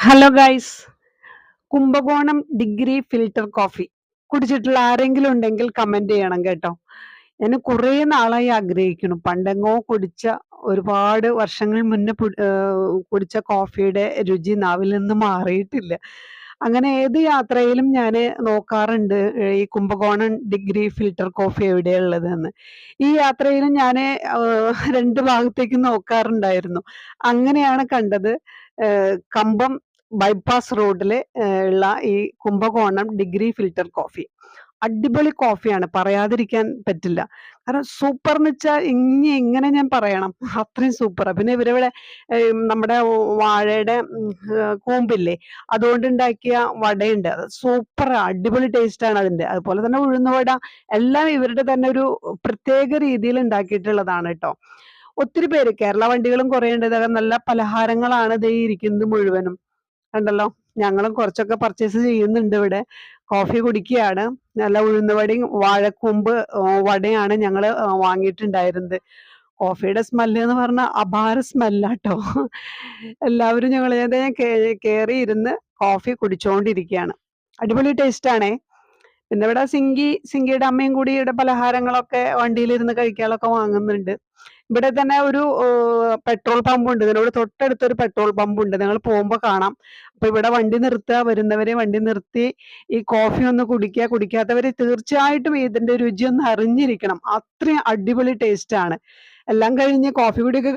Hello guys, Kumbakonam degree filter coffee കുടിച്ചിട്ടുള്ള ആരെങ്കിലും ഉണ്ടെങ്കിൽ കമന്റ് ചെയ്യണം കേട്ടോ. ഞാൻ കുറേ നാളായി ആഗ്രഹിക്കുന്നു. പണ്ടെങ്ങോ കുടിച്ച, ഒരുപാട് വർഷങ്ങൾ മുന്നേ കുടിച്ച കോഫിയുടെ രുചി നാവിൽ നിന്ന് മാറിയിട്ടില്ല. അങ്ങനെ ഏത് യാത്രയിലും ഞാൻ നോക്കാറുണ്ട് ഈ കുംഭകോണം ഡിഗ്രി ഫിൽറ്റർ കോഫി എവിടെയുള്ളതെന്ന്. ഈ യാത്രയിലും ഞാൻ രണ്ട് ഭാഗത്തേക്ക് നോക്കാറുണ്ടായിരുന്നു. അങ്ങനെയാണ് കണ്ടത് കമ്പം ബൈപ്പാസ് റോഡില് ഉള്ള ഈ കുംഭകോണം ഡിഗ്രി ഫിൽറ്റർ കോഫി. അടിപൊളി കോഫിയാണ്, പറയാതിരിക്കാൻ പറ്റില്ല. കാരണം സൂപ്പർ എന്ന് വെച്ചാൽ ഇനി എങ്ങനെ ഞാൻ പറയണം, അത്രയും സൂപ്പറാ. പിന്നെ ഇവരിവിടെ നമ്മുടെ വാഴയുടെ കൂമ്പില്ലേ, അതുകൊണ്ടുണ്ടാക്കിയ വടയുണ്ട്, അത് സൂപ്പറാ, അടിപൊളി ടേസ്റ്റ് ആണ് അതിന്റെ. അതുപോലെ തന്നെ ഉഴുന്നുവട, എല്ലാം ഇവരുടെ തന്നെ ഒരു പ്രത്യേക രീതിയിൽ ഉണ്ടാക്കിയിട്ടുള്ളതാണ് കേട്ടോ. ഒത്തിരി പേര്, കേരള വണ്ടികളും കുറേ ഉണ്ട്. ഇതൊക്കെ നല്ല പലഹാരങ്ങളാണ് ദേ ഇരിക്കുന്നത് മുഴുവനും. കണ്ടല്ലോ, ഞങ്ങളും കുറച്ചൊക്കെ പർച്ചേസ് ചെയ്യുന്നുണ്ട് ഇവിടെ. കോഫി കുടിക്കുകയാണ്. നല്ല ഉഴുന്നുവടയും വാഴക്കൂമ്പ് വടയാണ് ഞങ്ങൾ വാങ്ങിയിട്ടുണ്ടായിരുന്നത്. കോഫിയുടെ സ്മെല്ല് എന്ന് പറഞ്ഞാൽ അപാര സ്മെല്ലാട്ടോ. എല്ലാവരും ഞങ്ങൾ കയറി ഇരുന്ന് കോഫി കുടിച്ചുകൊണ്ടിരിക്കുകയാണ്. അടിപൊളി ടേസ്റ്റ് ആണേ. പിന്നെ ഇവിടെ സിങ്കിയുടെ അമ്മയും കൂടി ഇവിടെ പലഹാരങ്ങളൊക്കെ വണ്ടിയിലിരുന്ന് കഴിക്കാനൊക്കെ വാങ്ങുന്നുണ്ട്. ഇവിടെ തന്നെ ഒരു പെട്രോൾ പമ്പ് ഉണ്ട്. ഇതിനോട് തൊട്ടടുത്തൊരു പെട്രോൾ പമ്പ് ഉണ്ട്, നിങ്ങൾ പോകുമ്പോൾ കാണാം. അപ്പൊ ഇവിടെ വണ്ടി നിർത്തുക, വരുന്നവരെ വണ്ടി നിർത്തി ഈ കോഫി ഒന്ന് കുടിക്കുക. കുടിക്കാത്തവര് തീർച്ചയായിട്ടും ഇതിന്റെ രുചി ഒന്ന് അറിഞ്ഞിരിക്കണം. അത്രയും അടിപൊളി ടേസ്റ്റ് ആണ്. എല്ലാം കഴിഞ്ഞ് കോഫി കുടിയൊക്കെ